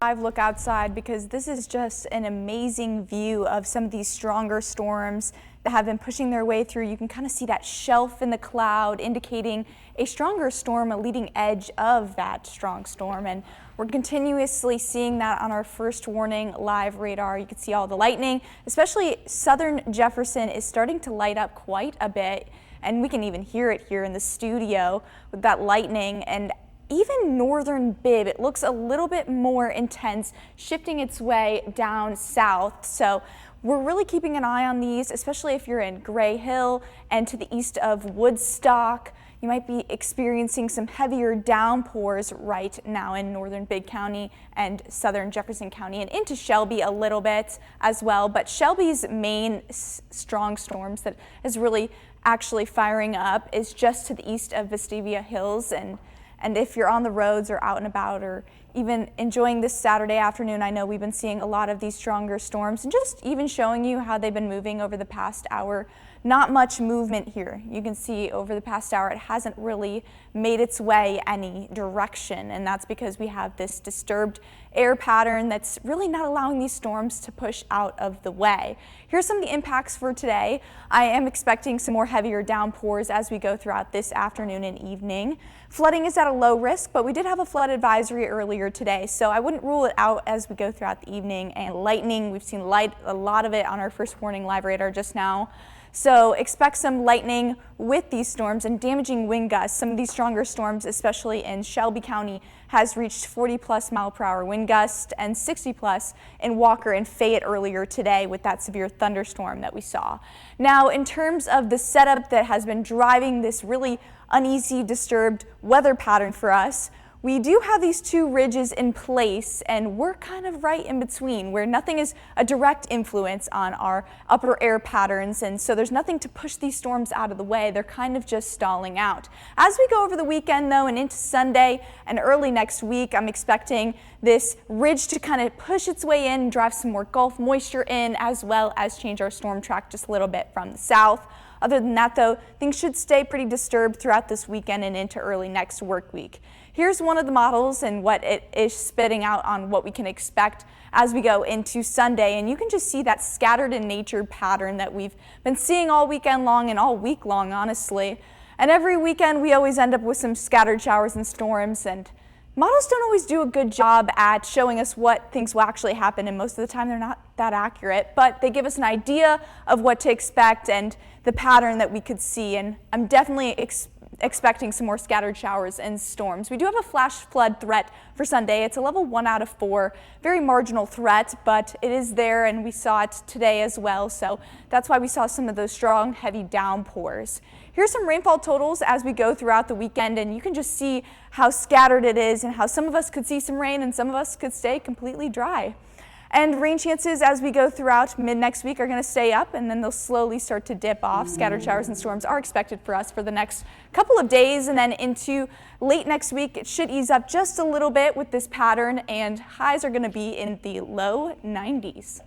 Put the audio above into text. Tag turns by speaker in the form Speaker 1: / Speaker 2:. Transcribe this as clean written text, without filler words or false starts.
Speaker 1: Live look outside because this is just an amazing view of some of these stronger storms that have been pushing their way through. You can kind of see that shelf in the cloud indicating a stronger storm, a leading edge of that strong storm. And we're continuously seeing that on our first warning live radar. You can see all the lightning, especially southern Jefferson is starting to light up quite a bit. And we can even hear it here in the studio with that lightning. And even northern Bibb, it looks a little bit more intense, shifting its way down south. So we're really keeping an eye on these, especially if you're in Gray Hill and to the east of Woodstock. You might be experiencing some heavier downpours right now in northern Bibb County and southern Jefferson County and into Shelby a little bit as well. But Shelby's main strong storms that is really actually firing up is just to the east of Vestavia Hills. And if you're on the roads or out and about or even enjoying this Saturday afternoon, I know we've been seeing a lot of these stronger storms and just even showing you how they've been moving over the past hour. Not much movement here. You can see over the past hour it hasn't really made its way any direction, and that's because we have this disturbed air pattern that's really not allowing these storms to push out of the way. Here's some of the impacts for today. I am expecting some more heavier downpours as we go throughout this afternoon and evening. Flooding is at a low risk, but we did have a flood advisory earlier today, so I wouldn't rule it out as we go throughout the evening. And lightning, we've seen a lot of it on our first warning live radar just now. So expect some lightning with these storms and damaging wind gusts. Some of these stronger storms, especially in Shelby County, has reached 40+ mile-per-hour wind gusts and 60+ in Walker and Fayette earlier today with that severe thunderstorm that we saw. Now, in terms of the setup that has been driving this really uneasy, disturbed weather pattern for us, we do have these two ridges in place, and we're kind of right in between where nothing is a direct influence on our upper air patterns, and so there's nothing to push these storms out of the way. They're kind of just stalling out. As we go over the weekend though and into Sunday and early next week, I'm expecting this ridge to kind of push its way in, drive some more Gulf moisture in, as well as change our storm track just a little bit from the south. Other than that though, things should stay pretty disturbed throughout this weekend and into early next work week. Here's one of the models and what it is spitting out on what we can expect as we go into Sunday. And you can just see that scattered in nature pattern that we've been seeing all weekend long and all week long, honestly. And every weekend we always end up with some scattered showers and storms, and models don't always do a good job at showing us what things will actually happen, and most of the time they're not that accurate, but they give us an idea of what to expect and the pattern that we could see. And I'm definitely expecting some more scattered showers and storms. We do have a flash flood threat for Sunday. It's a level 1 out of 4, very marginal threat, but it is there, and we saw it today as well. So that's why we saw some of those strong, heavy downpours. Here's some rainfall totals as we go throughout the weekend, and you can just see how scattered it is and how some of us could see some rain and some of us could stay completely dry. And rain chances as we go throughout mid next week are going to stay up, and then they'll slowly start to dip off. Scattered showers and storms are expected for us for the next couple of days, and then into late next week it should ease up just a little bit with this pattern, and highs are going to be in the low 90s.